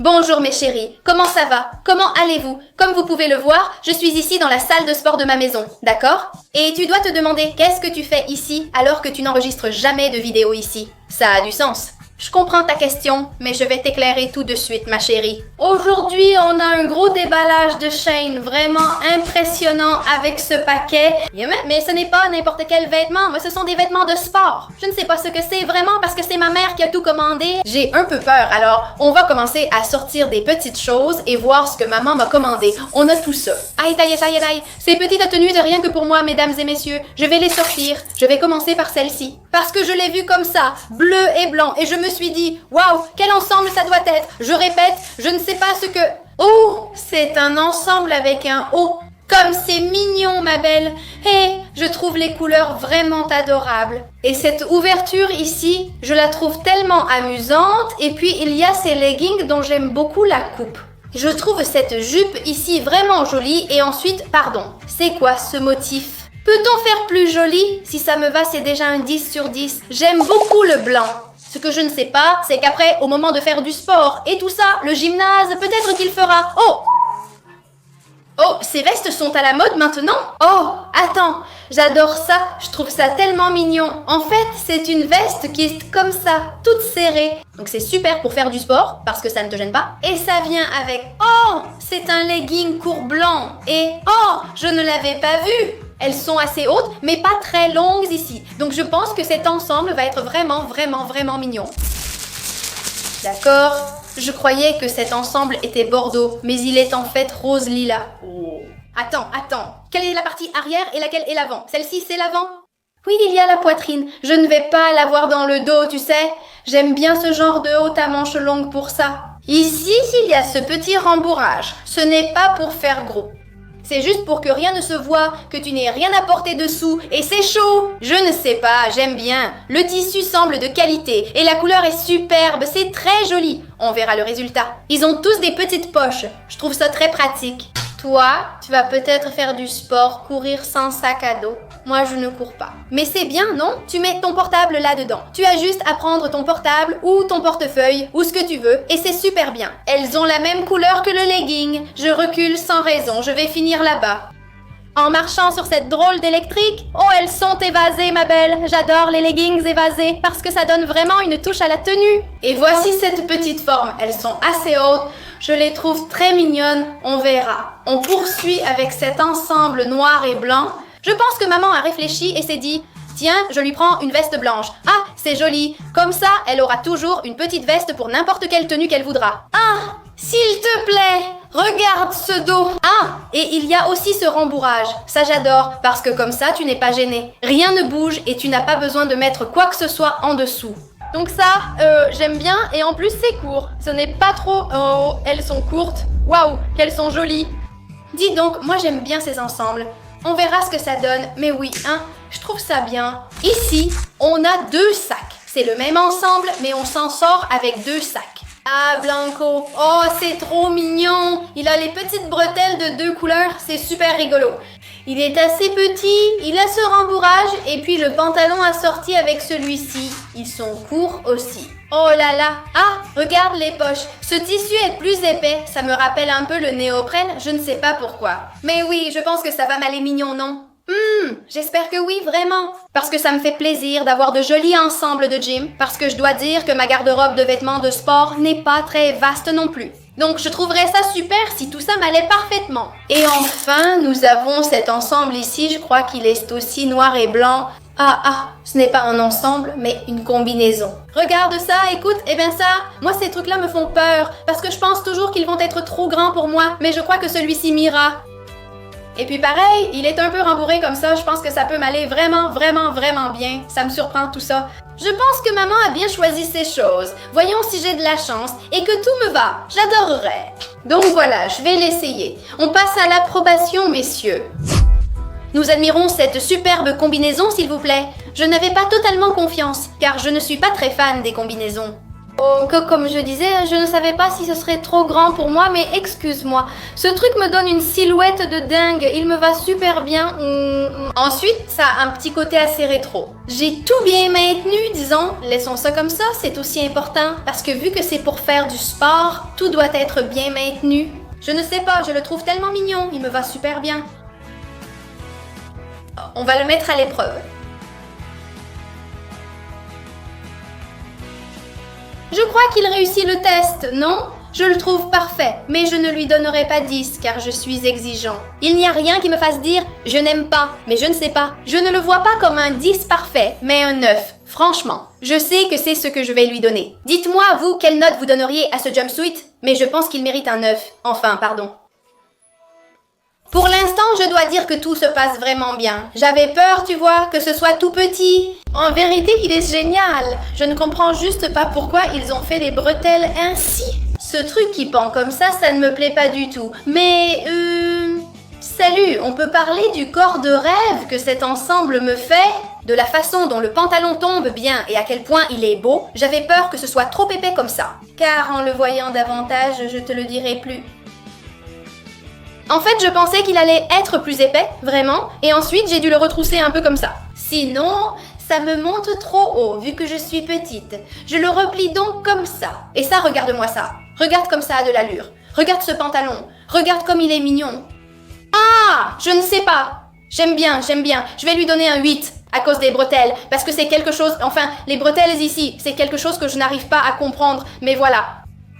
Bonjour mes chéris, comment ça va? Comment allez-vous? Comme vous pouvez le voir, je suis ici dans la salle de sport de ma maison, d'accord? Et tu dois te demander, qu'est-ce que tu fais ici alors que tu n'enregistres jamais de vidéo ici? Ça a du sens. Je comprends ta question, mais je vais t'éclairer tout de suite, ma chérie. Aujourd'hui, on a un gros déballage de Shein, vraiment impressionnant avec ce paquet. Mais ce n'est pas n'importe quel vêtement, mais ce sont des vêtements de sport. Je ne sais pas ce que c'est vraiment parce que c'est ma mère qui a tout commandé. J'ai un peu peur, alors on va commencer à sortir des petites choses et voir ce que maman m'a commandé. On a tout ça. Aïe, aïe, aïe, aïe, ces petites tenues de rien que pour moi, mesdames et messieurs. Je vais les sortir. Je vais commencer par celle-ci. Parce que je l'ai vue comme ça, bleu et blanc, et je me suis dit, waouh, quel ensemble ça doit être. Je répète, je ne sais pas ce que... Oh, c'est un ensemble avec un O. Comme c'est mignon, ma belle. Et je trouve les couleurs vraiment adorables. Et cette ouverture ici, je la trouve tellement amusante. Et puis, il y a ces leggings dont j'aime beaucoup la coupe. Je trouve cette jupe ici vraiment jolie. Et ensuite, pardon, c'est quoi ce motif ? Peut-on faire plus joli? Si ça me va, c'est déjà un 10 sur 10. J'aime beaucoup le blanc. Ce que je ne sais pas, c'est qu'après, au moment de faire du sport et tout ça, le gymnase, peut-être qu'il fera... Oh, ces vestes sont à la mode maintenant? Oh, attends, j'adore ça, je trouve ça tellement mignon. En fait, c'est une veste qui est comme ça, toute serrée. Donc c'est super pour faire du sport, parce que ça ne te gêne pas. Et ça vient avec... Oh, c'est un legging court blanc. Et oh, je ne l'avais pas vu. Elles sont assez hautes, mais pas très longues ici. Donc je pense que cet ensemble va être vraiment, vraiment, vraiment mignon. D'accord. Je croyais que cet ensemble était bordeaux, mais il est en fait rose lilas. Oh. Attends. Quelle est la partie arrière et laquelle est l'avant? Celle-ci, c'est l'avant? Oui, il y a la poitrine. Je ne vais pas l'avoir dans le dos, tu sais. J'aime bien ce genre de haute à manches longues pour ça. Ici, il y a ce petit rembourrage. Ce n'est pas pour faire gros. C'est juste pour que rien ne se voie, que tu n'aies rien à porter dessous, et c'est chaud. Je ne sais pas, j'aime bien. Le tissu semble de qualité, et la couleur est superbe, c'est très joli. On verra le résultat. Ils ont tous des petites poches. Je trouve ça très pratique. Toi, tu vas peut-être faire du sport, courir sans sac à dos. Moi, je ne cours pas. Mais c'est bien, non? Tu mets ton portable là-dedans. Tu as juste à prendre ton portable ou ton portefeuille ou ce que tu veux et c'est super bien. Elles ont la même couleur que le legging. Je recule sans raison, je vais finir là-bas. En marchant sur cette drôle d'électrique, oh, elles sont évasées, ma belle. J'adore les leggings évasés parce que ça donne vraiment une touche à la tenue. Et voici cette petite forme. Elles sont assez hautes. Je les trouve très mignonnes. On verra. On poursuit avec cet ensemble noir et blanc. Je pense que maman a réfléchi et s'est dit « Tiens, je lui prends une veste blanche. Ah, c'est joli. Comme ça, elle aura toujours une petite veste pour n'importe quelle tenue qu'elle voudra. Ah, s'il te plaît, regarde ce dos. Ah, et il y a aussi ce rembourrage. Ça, j'adore, parce que comme ça, tu n'es pas gêné. Rien ne bouge et tu n'as pas besoin de mettre quoi que ce soit en dessous. Donc ça, j'aime bien et en plus, c'est court. Ce n'est pas trop... Oh, elles sont courtes. Waouh, qu'elles sont jolies. Dis donc, moi, j'aime bien ces ensembles. On verra ce que ça donne, mais oui, hein, je trouve ça bien. Ici, on a 2 sacs. C'est le même ensemble, mais on s'en sort avec 2 sacs. Ah, Blanco, oh, c'est trop mignon. Il a les petites bretelles de 2 couleurs, c'est super rigolo. Il est assez petit, il a ce rembourrage, et puis le pantalon assorti avec celui-ci. Ils sont courts aussi. Oh là là! Ah, regarde les poches. Ce tissu est plus épais. Ça me rappelle un peu le néoprène, je ne sais pas pourquoi. Mais oui, je pense que ça va m'aller mignon, non? J'espère que oui, vraiment. Parce que ça me fait plaisir d'avoir de jolis ensembles de gym. Parce que je dois dire que ma garde-robe de vêtements de sport n'est pas très vaste non plus. Donc je trouverais ça super si tout ça m'allait parfaitement. Et enfin, nous avons cet ensemble ici. Je crois qu'il est aussi noir et blanc. Ce n'est pas un ensemble, mais une combinaison. Regarde ça, écoute, moi ces trucs-là me font peur, parce que je pense toujours qu'ils vont être trop grands pour moi, mais je crois que celui-ci m'ira. Et puis pareil, il est un peu rembourré comme ça, je pense que ça peut m'aller vraiment, vraiment, vraiment bien. Ça me surprend tout ça. Je pense que maman a bien choisi ses choses. Voyons si j'ai de la chance et que tout me va. J'adorerais. Donc voilà, je vais l'essayer. On passe à l'approbation, messieurs. Nous admirons cette superbe combinaison, s'il vous plaît. Je n'avais pas totalement confiance, car je ne suis pas très fan des combinaisons. Oh, comme je disais, je ne savais pas si ce serait trop grand pour moi, mais excuse-moi. Ce truc me donne une silhouette de dingue, il me va super bien. Ensuite, ça a un petit côté assez rétro. J'ai tout bien maintenu, disons. Laissons ça comme ça, c'est aussi important. Parce que vu que c'est pour faire du sport, tout doit être bien maintenu. Je ne sais pas, je le trouve tellement mignon, il me va super bien. On va le mettre à l'épreuve. Je crois qu'il réussit le test, non? Je le trouve parfait, mais je ne lui donnerai pas 10 car je suis exigeant. Il n'y a rien qui me fasse dire « je n'aime pas », mais je ne sais pas. Je ne le vois pas comme un 10 parfait, mais un 9. Franchement, je sais que c'est ce que je vais lui donner. Dites-moi, vous, quelle note vous donneriez à ce jumpsuit? Mais je pense qu'il mérite un 9. Enfin, pardon. Pour l'instant, je dois dire que tout se passe vraiment bien. J'avais peur, tu vois, que ce soit tout petit. En vérité, il est génial. Je ne comprends juste pas pourquoi ils ont fait les bretelles ainsi. Ce truc qui pend comme ça ne me plaît pas du tout. Mais, salut, on peut parler du corps de rêve que cet ensemble me fait? De la façon dont le pantalon tombe bien et à quel point il est beau, j'avais peur que ce soit trop épais comme ça. Car en le voyant davantage, je te le dirai plus. En fait, je pensais qu'il allait être plus épais, vraiment, et ensuite j'ai dû le retrousser un peu comme ça. Sinon, ça me monte trop haut, vu que je suis petite. Je le replie donc comme ça. Et ça, regarde-moi ça. Regarde comme ça a de l'allure. Regarde ce pantalon. Regarde comme il est mignon. Ah, je ne sais pas. J'aime bien. Je vais lui donner un 8 à cause des bretelles, parce que c'est quelque chose... Enfin, les bretelles ici, c'est quelque chose que je n'arrive pas à comprendre, mais voilà.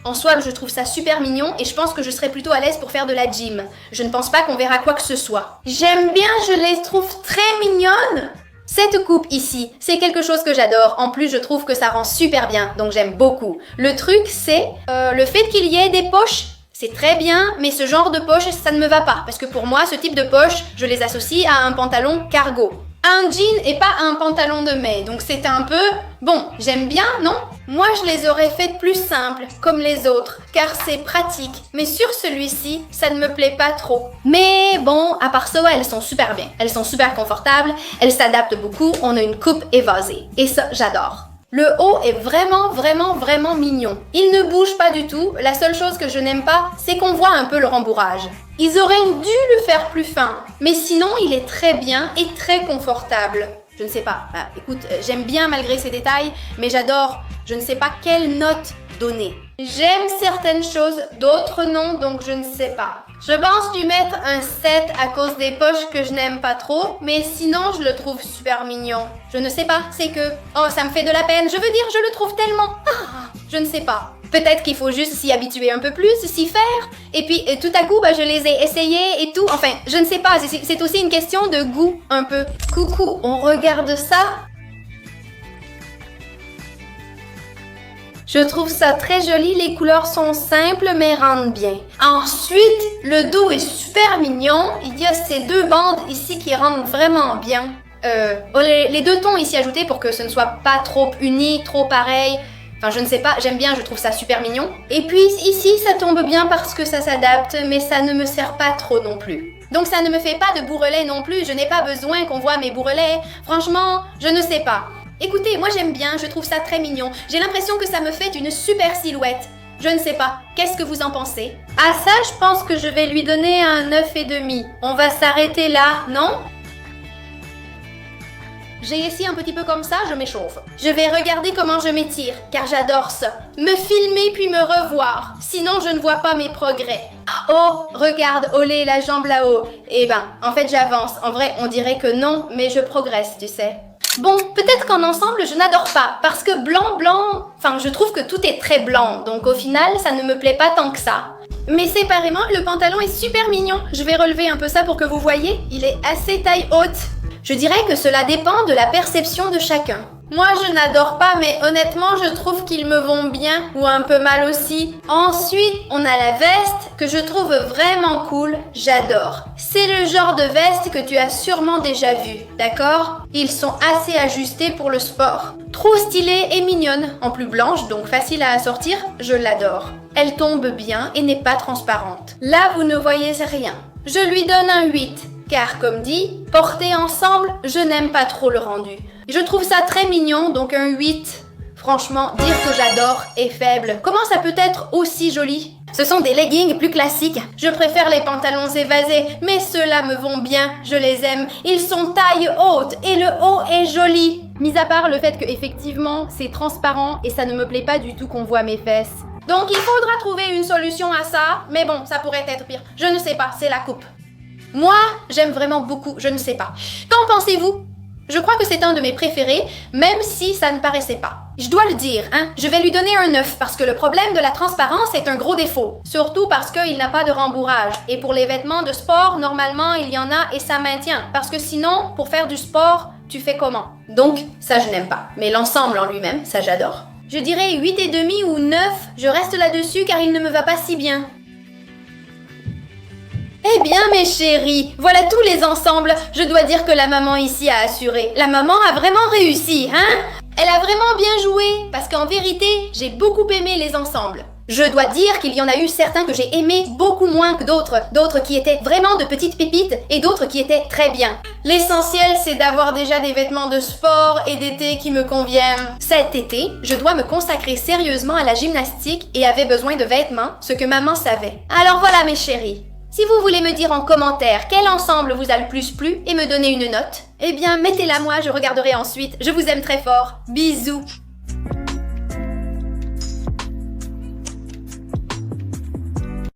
En soi, je trouve ça super mignon et je pense que je serais plutôt à l'aise pour faire de la gym. Je ne pense pas qu'on verra quoi que ce soit. J'aime bien, je les trouve très mignonnes. Cette coupe ici, c'est quelque chose que j'adore. En plus, je trouve que ça rend super bien, donc j'aime beaucoup. Le truc, c'est le fait qu'il y ait des poches. C'est très bien, mais ce genre de poche, ça ne me va pas. Parce que pour moi, ce type de poche, je les associe à un pantalon cargo. Un jean et pas un pantalon de mai, donc c'est un peu... Bon, j'aime bien, non? Moi, je les aurais faites plus simples, comme les autres, car c'est pratique. Mais sur celui-ci, ça ne me plaît pas trop. Mais bon, à part ça, elles sont super bien. Elles sont super confortables, elles s'adaptent beaucoup, on a une coupe évasée. Et ça, j'adore. Le haut est vraiment mignon. Il ne bouge pas du tout. La seule chose que je n'aime pas, c'est qu'on voit un peu le rembourrage. Ils auraient dû le faire plus fin. Mais sinon, il est très bien et très confortable. Je ne sais pas. Bah, écoute, j'aime bien malgré ces détails, mais j'adore. Je ne sais pas quelle note donner. J'aime certaines choses, d'autres non, donc je ne sais pas. Je pense lui mettre un 7 à cause des poches que je n'aime pas trop, mais sinon je le trouve super mignon. Je ne sais pas, c'est que... Oh, ça me fait de la peine, je veux dire, je le trouve tellement... Ah, je ne sais pas. Peut-être qu'il faut juste s'y habituer un peu plus, s'y faire. Et puis tout à coup, je les ai essayés et tout. Enfin, je ne sais pas, c'est aussi une question de goût, un peu. Coucou, on regarde ça. Je trouve ça très joli, les couleurs sont simples mais rendent bien. Ensuite, le dos est super mignon. Il y a ces deux bandes ici qui rendent vraiment bien. Les deux tons ici ajoutés pour que ce ne soit pas trop uni, trop pareil. Enfin, je ne sais pas, j'aime bien, je trouve ça super mignon. Et puis ici, ça tombe bien parce que ça s'adapte, mais ça ne me sert pas trop non plus. Donc ça ne me fait pas de bourrelets non plus, je n'ai pas besoin qu'on voit mes bourrelets. Franchement, je ne sais pas. Écoutez, moi j'aime bien, je trouve ça très mignon. J'ai l'impression que ça me fait une super silhouette. Je ne sais pas, qu'est-ce que vous en pensez? À ça, je pense que je vais lui donner un 9,5. On va s'arrêter là, non? J'ai essayé un petit peu comme ça, je m'échauffe. Je vais regarder comment je m'étire, car j'adore ça. Me filmer puis me revoir, sinon je ne vois pas mes progrès. Oh, regarde, olé, la jambe là-haut. Eh ben, en fait j'avance. En vrai, on dirait que non, mais je progresse, tu sais. Bon, peut-être qu'en ensemble, je n'adore pas, parce que blanc... Enfin, je trouve que tout est très blanc, donc au final, ça ne me plaît pas tant que ça. Mais séparément, le pantalon est super mignon. Je vais relever un peu ça pour que vous voyez. Il est assez taille haute. Je dirais que cela dépend de la perception de chacun. Moi, je n'adore pas, mais honnêtement, je trouve qu'ils me vont bien, ou un peu mal aussi. Ensuite, on a la veste, que je trouve vraiment cool, j'adore. C'est le genre de veste que tu as sûrement déjà vu, d'accord? Ils sont assez ajustés pour le sport. Trop stylée et mignonne, en plus blanche, donc facile à assortir, je l'adore. Elle tombe bien et n'est pas transparente. Là, vous ne voyez rien. Je lui donne un 8. Car comme dit, porter ensemble, je n'aime pas trop le rendu. Je trouve ça très mignon, donc un 8. Franchement, dire que j'adore est faible. Comment ça peut être aussi joli? Ce sont des leggings plus classiques. Je préfère les pantalons évasés, mais ceux-là me vont bien, je les aime. Ils sont taille haute et le haut est joli. Mis à part le fait que effectivement c'est transparent et ça ne me plaît pas du tout qu'on voit mes fesses. Donc il faudra trouver une solution à ça, mais bon, ça pourrait être pire. Je ne sais pas, c'est la coupe. Moi, j'aime vraiment beaucoup, je ne sais pas. Qu'en pensez-vous? Je crois que c'est un de mes préférés, même si ça ne paraissait pas. Je dois le dire, hein, je vais lui donner un 9 parce que le problème de la transparence est un gros défaut. Surtout parce qu'il n'a pas de rembourrage. Et pour les vêtements de sport, normalement, il y en a et ça maintient. Parce que sinon, pour faire du sport, tu fais comment? Donc, ça je n'aime pas. Mais l'ensemble en lui-même, ça j'adore. Je dirais 8,5 ou 9, je reste là-dessus car il ne me va pas si bien. Eh bien mes chéris, voilà tous les ensembles. Je dois dire que la maman ici a assuré. La maman a vraiment réussi, hein? Elle a vraiment bien joué, parce qu'en vérité, j'ai beaucoup aimé les ensembles. Je dois dire qu'il y en a eu certains que j'ai aimés beaucoup moins que d'autres qui étaient vraiment de petites pépites et d'autres qui étaient très bien. L'essentiel, c'est d'avoir déjà des vêtements de sport et d'été qui me conviennent. Cet été, je dois me consacrer sérieusement à la gymnastique et avais besoin de vêtements, ce que maman savait. Alors voilà mes chéris. Si vous voulez me dire en commentaire quel ensemble vous a le plus plu et me donner une note, eh bien mettez-la moi, je regarderai ensuite. Je vous aime très fort. Bisous.